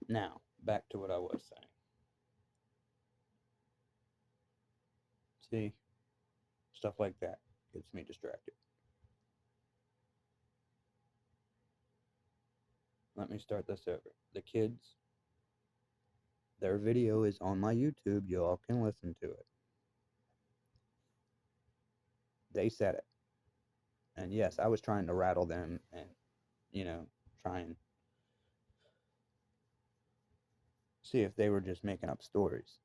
Now, back to what I was saying. See, stuff like that gets me distracted. Let me start this over. The kids, their video is on my YouTube. You all can listen to it. They said it. And yes, I was trying to rattle them and, try and see if they were just making up stories.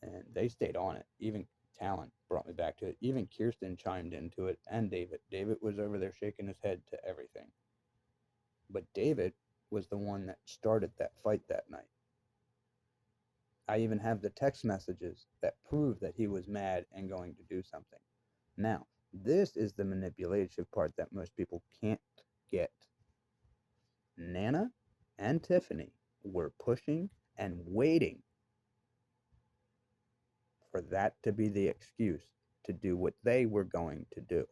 And they stayed on it. Even Talent brought me back to it. Even Kirsten chimed into it, and David. David was over there shaking his head to everything. But David was the one that started that fight that night. I even have the text messages that prove that he was mad and going to do something. Now, this is the manipulation part that most people can't get. Nana and Tiffany were pushing and waiting for that to be the excuse to do what they were going to do.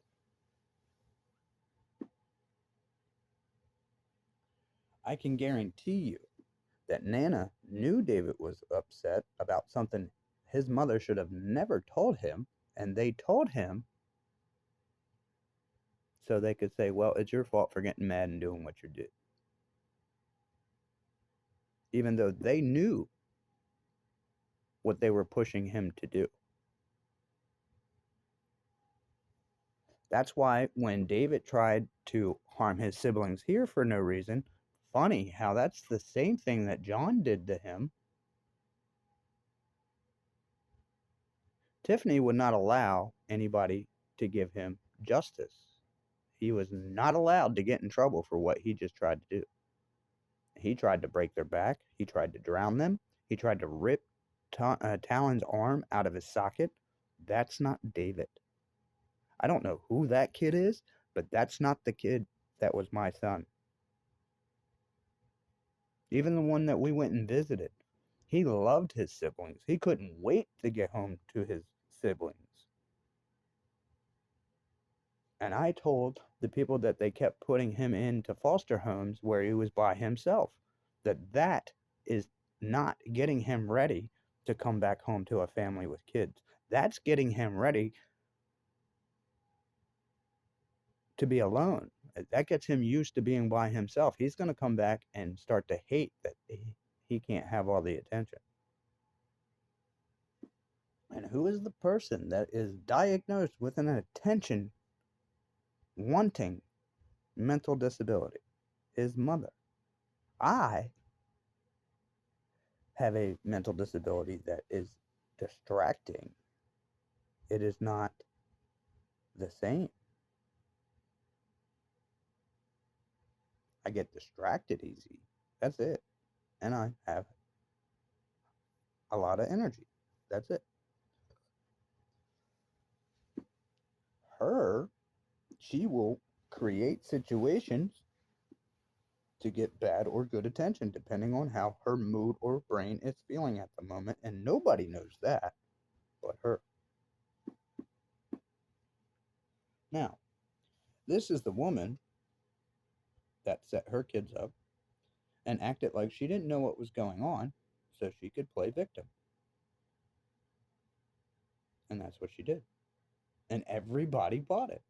I can guarantee you that Nana knew David was upset about something his mother should have never told him, and they told him so they could say, well, it's your fault for getting mad and doing what you did. Even though they knew what they were pushing him to do. That's why when David tried to harm his siblings here for no reason, funny how that's the same thing that John did to him. Tiffany would not allow anybody to give him justice. He was not allowed to get in trouble for what he just tried to do. He tried to break their back. He tried to drown them. He tried to rip Talon's arm out of his socket. That's not David. I don't know who that kid is, but that's not the kid that was my son. Even the one that we went and visited. He loved his siblings. He couldn't wait to get home to his siblings. And I told the people that they kept putting him into foster homes where he was by himself that that is not getting him ready to come back home to a family with kids. That's getting him ready to be alone. That gets him used to being by himself. He's going to come back and start to hate that he can't have all the attention. And who is the person that is diagnosed with an attention wanting mental disability? His mother. I have a mental disability that is distracting. It is not the same. I get distracted easy. That's it. And I have a lot of energy. That's it. Her, she will create situations to get bad or good attention depending on how her mood or brain is feeling at the moment. And nobody knows that but her. Now, this is the woman that set her kids up and acted like she didn't know what was going on so she could play victim. And that's what she did. And everybody bought it.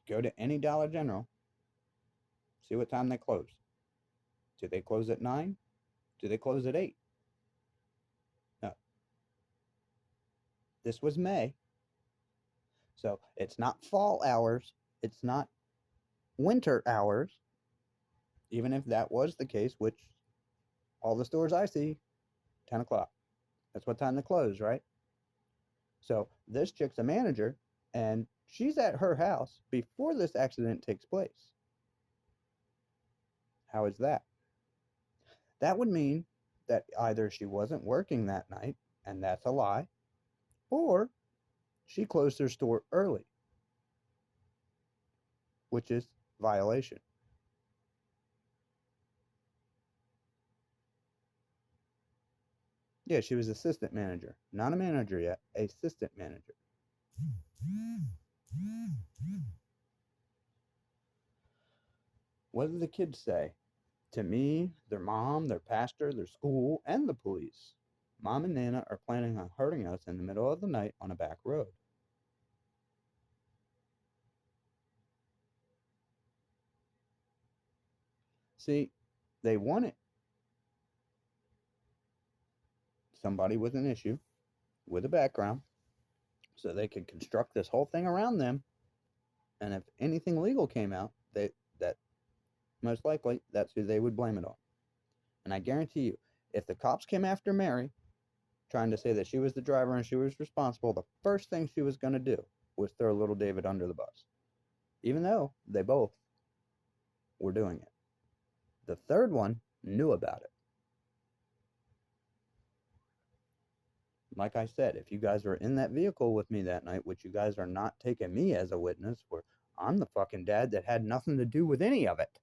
Go to any Dollar General, see what time they close. Do they close at 9? Do they close at 8? No. This was May. So it's not fall hours. It's not winter hours. Even if that was the case, which all the stores I see, 10 o'clock. That's what time they close, right? So this chick's a manager, and she's at her house before this accident takes place. How is that? That would mean that either she wasn't working that night, and that's a lie, or she closed her store early, which is violation. Yeah, she was assistant manager. Not a manager yet, assistant manager. What did the kids say? To me, their mom, their pastor, their school, and the police. Mom and Nana are planning on hurting us in the middle of the night on a back road. See, they wanted somebody with an issue, with a background, so they could construct this whole thing around them. And if anything legal came out, that most likely that's who they would blame it on. And I guarantee you, if the cops came after Mary, trying to say that she was the driver and she was responsible, the first thing she was going to do was throw little David under the bus, even though they both were doing it. The third one knew about it. Like I said, if you guys were in that vehicle with me that night, which you guys are not taking me as a witness, where I'm the fucking dad that had nothing to do with any of it.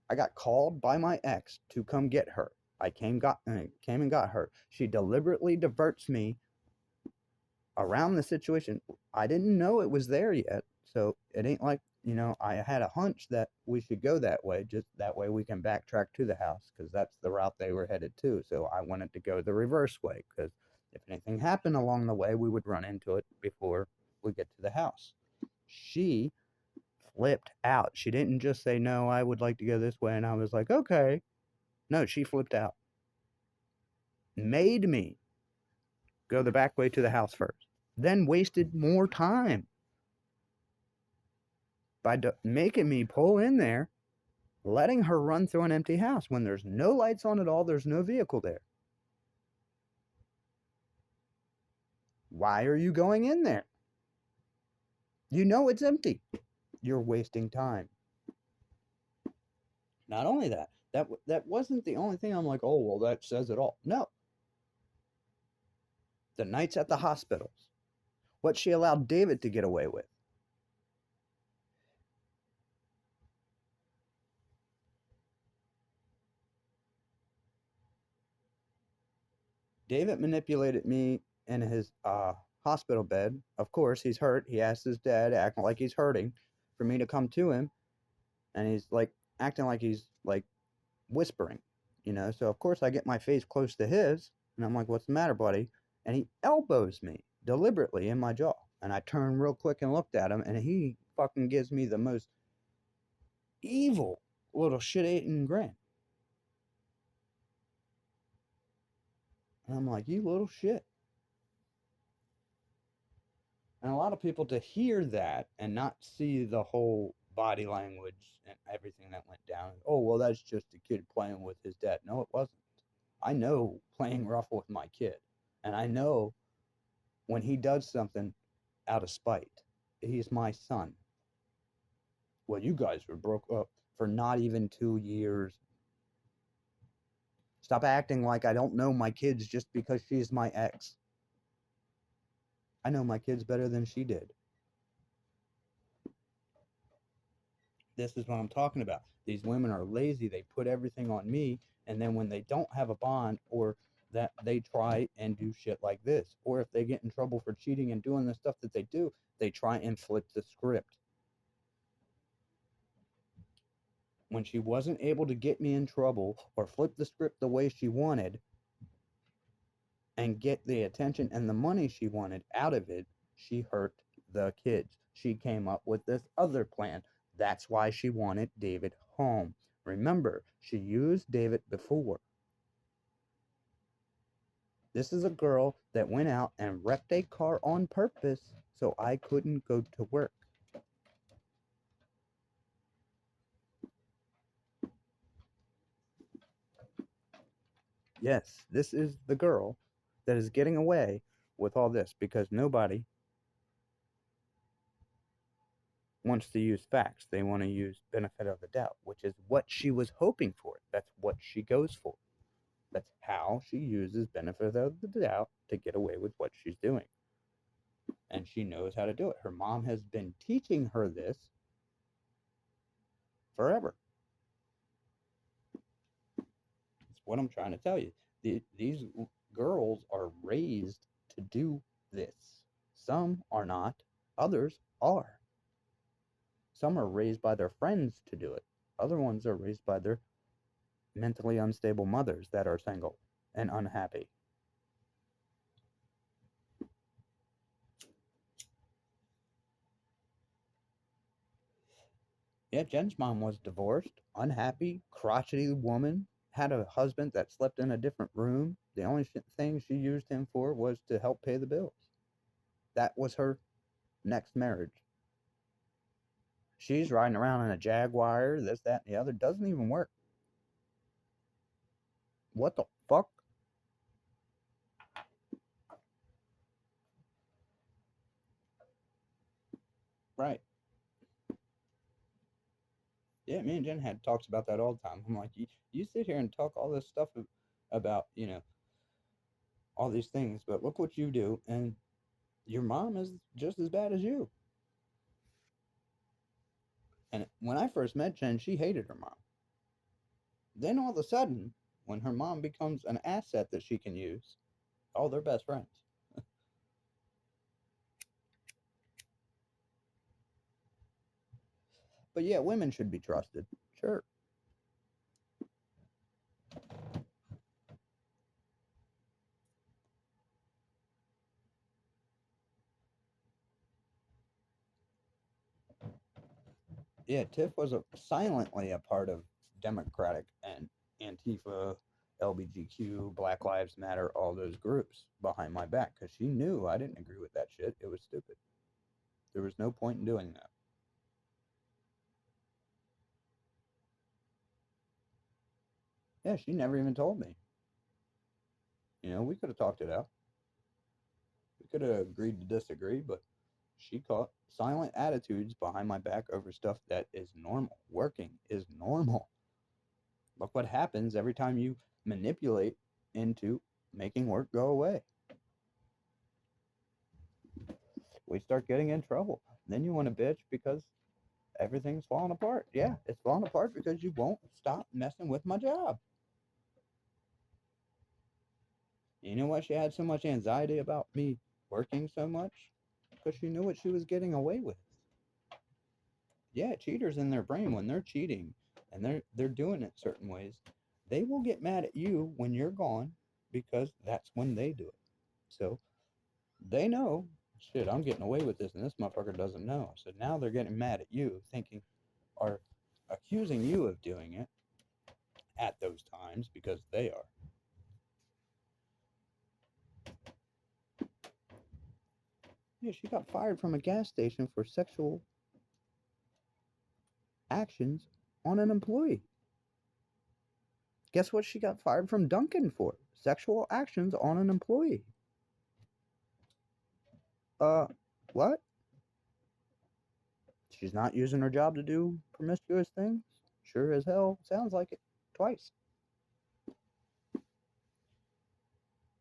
I got called by my ex to come get her. I came and got her. She deliberately diverts me around the situation. I didn't know it was there yet, so it ain't like, I had a hunch that we should go that way, just that way we can backtrack to the house, because that's the route they were headed to. So I wanted to go the reverse way, because if anything happened along the way, we would run into it before we get to the house. She flipped out. She didn't just say, no, I would like to go this way, and I was like, okay. No, she flipped out. Made me go the back way to the house first, then wasted more time by making me pull in there, letting her run through an empty house when there's no lights on at all, there's no vehicle there. Why are you going in there? You know it's empty. You're wasting time. Not only that, that wasn't the only thing I'm like, oh, well, that says it all. No. The nights at the hospitals, what she allowed David to get away with. David manipulated me in his hospital bed. Of course, he's hurt. He asked his dad, acting like he's hurting, for me to come to him. And he's like acting like he's like whispering, So, of course, I get my face close to his. And I'm like, what's the matter, buddy? And he elbows me deliberately in my jaw. And I turned real quick and looked at him. And he fucking gives me the most evil little shit-eating grin. And I'm like, you little shit. And a lot of people, to hear that and not see the whole body language and everything that went down, oh, well, that's just a kid playing with his dad. No, it wasn't. I know playing rough with my kid. And I know when he does something out of spite. He's my son. Well, you guys were broke up for not even 2 years. Stop acting like I don't know my kids just because she's my ex. I know my kids better than she did. This is what I'm talking about. These women are lazy. They put everything on me. And then when they don't have a bond, or that they try and do shit like this, or if they get in trouble for cheating and doing the stuff that they do, they try and flip the script. When she wasn't able to get me in trouble or flip the script the way she wanted and get the attention and the money she wanted out of it, she hurt the kids. She came up with this other plan. That's why she wanted David home. Remember, she used David before. This is a girl that went out and wrecked a car on purpose so I couldn't go to work. Yes, this is the girl that is getting away with all this because nobody wants to use facts. They want to use benefit of the doubt, which is what she was hoping for. That's what she goes for. That's how she uses benefit of the doubt to get away with what she's doing. And she knows how to do it. Her mom has been teaching her this forever. That's what I'm trying to tell you. These girls are raised to do this. Some are not, others are. Some are raised by their friends to do it. Other ones are raised by their mentally unstable mothers that are single and unhappy. Yeah, Jen's mom was divorced, unhappy, crotchety woman, had a husband that slept in a different room. The only thing she used him for was to help pay the bills. That was her next marriage. She's riding around in a Jaguar, this, that, and the other. Doesn't even work. What the fuck? Right. Yeah, me and Jen had talks about that all the time. I'm like, you sit here and talk all this stuff about, all these things, but look what you do, and your mom is just as bad as you. And when I first met Jen, she hated her mom. Then all of a sudden, when her mom becomes an asset that she can use, oh, they're best friends. But yeah, women should be trusted. Sure. Yeah, Tiff was silently a part of Democratic and Antifa, LBGQ, Black Lives Matter, all those groups behind my back because she knew I didn't agree with that shit. It was stupid. There was no point in doing that. Yeah, she never even told me. We could have talked it out. We could have agreed to disagree, but she caught silent attitudes behind my back over stuff that is normal. Working is normal. Look what happens every time you manipulate into making work go away. We start getting in trouble. Then you want to bitch because everything's falling apart. Yeah, it's falling apart because you won't stop messing with my job. You know why she had so much anxiety about me working so much? Because she knew what she was getting away with. Yeah, cheaters in their brain when they're cheating and they're doing it certain ways, they will get mad at you when you're gone because that's when they do it. So they know, shit, I'm getting away with this and this motherfucker doesn't know. So now they're getting mad at you, thinking or accusing you of doing it at those times because they are. Yeah, she got fired from a gas station for sexual actions on an employee. Guess what she got fired from Dunkin' for? Sexual actions on an employee. Uh, what? She's not using her job to do promiscuous things? Sure as hell sounds like it. Twice.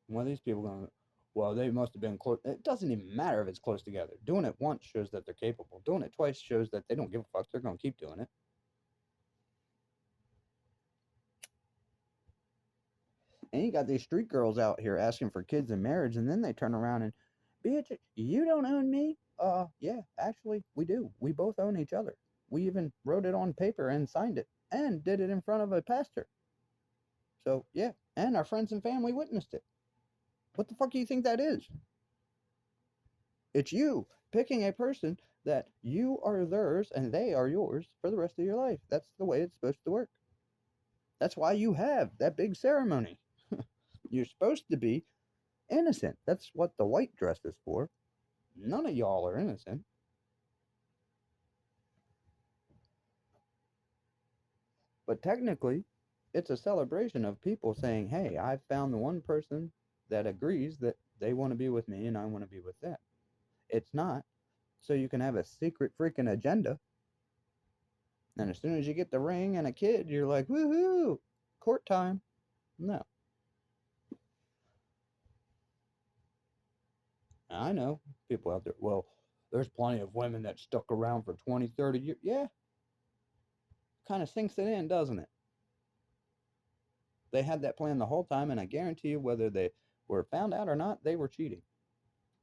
One of these people going, well, they must have been close. It doesn't even matter if it's close together. Doing it once shows that they're capable. Doing it twice shows that they don't give a fuck. They're going to keep doing it. And you got these street girls out here asking for kids in marriage, and then they turn around and, bitch, you don't own me? Yeah, actually, we do. We both own each other. We even wrote it on paper and signed it and did it in front of a pastor. So, yeah, and our friends and family witnessed it. What the fuck do you think that is? It's you picking a person that you are theirs and they are yours for the rest of your life. That's the way it's supposed to work. That's why you have that big ceremony. You're supposed to be innocent. That's what the white dress is for. None of y'all are innocent. But technically, it's a celebration of people saying, hey, I've found the one person that agrees that they want to be with me and I want to be with them. It's not so you can have a secret freaking agenda. And as soon as you get the ring and a kid, you're like, woohoo, court time. No. I know people out there, well, there's plenty of women that stuck around for 20, 30 years. Yeah, kind of sinks it in, doesn't it? They had that plan the whole time, and I guarantee you, whether they were found out or not, they were cheating.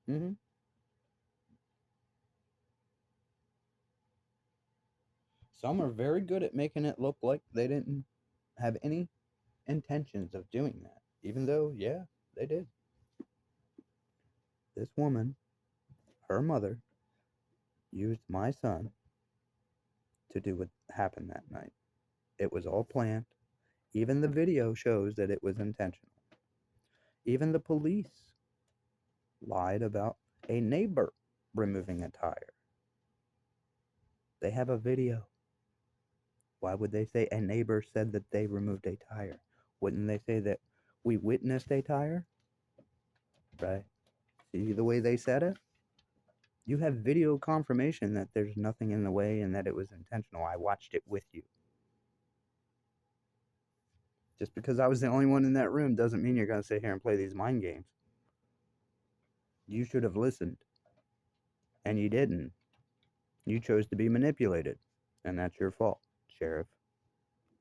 Hmm. Some are very good at making it look like they didn't have any intentions of doing that, even though, yeah, they did. This woman, her mother, used my son to do what happened that night. It was all planned. Even the video shows that it was intentional. Even the police lied about a neighbor removing a tire. They have a video. Why would they say a neighbor said that they removed a tire? Wouldn't they say that we witnessed a tire? Right? See the way they said it? You have video confirmation that there's nothing in the way and that it was intentional. I watched it with you. Just because I was the only one in that room doesn't mean you're going to sit here and play these mind games. You should have listened. And you didn't. You chose to be manipulated. And that's your fault, Sheriff.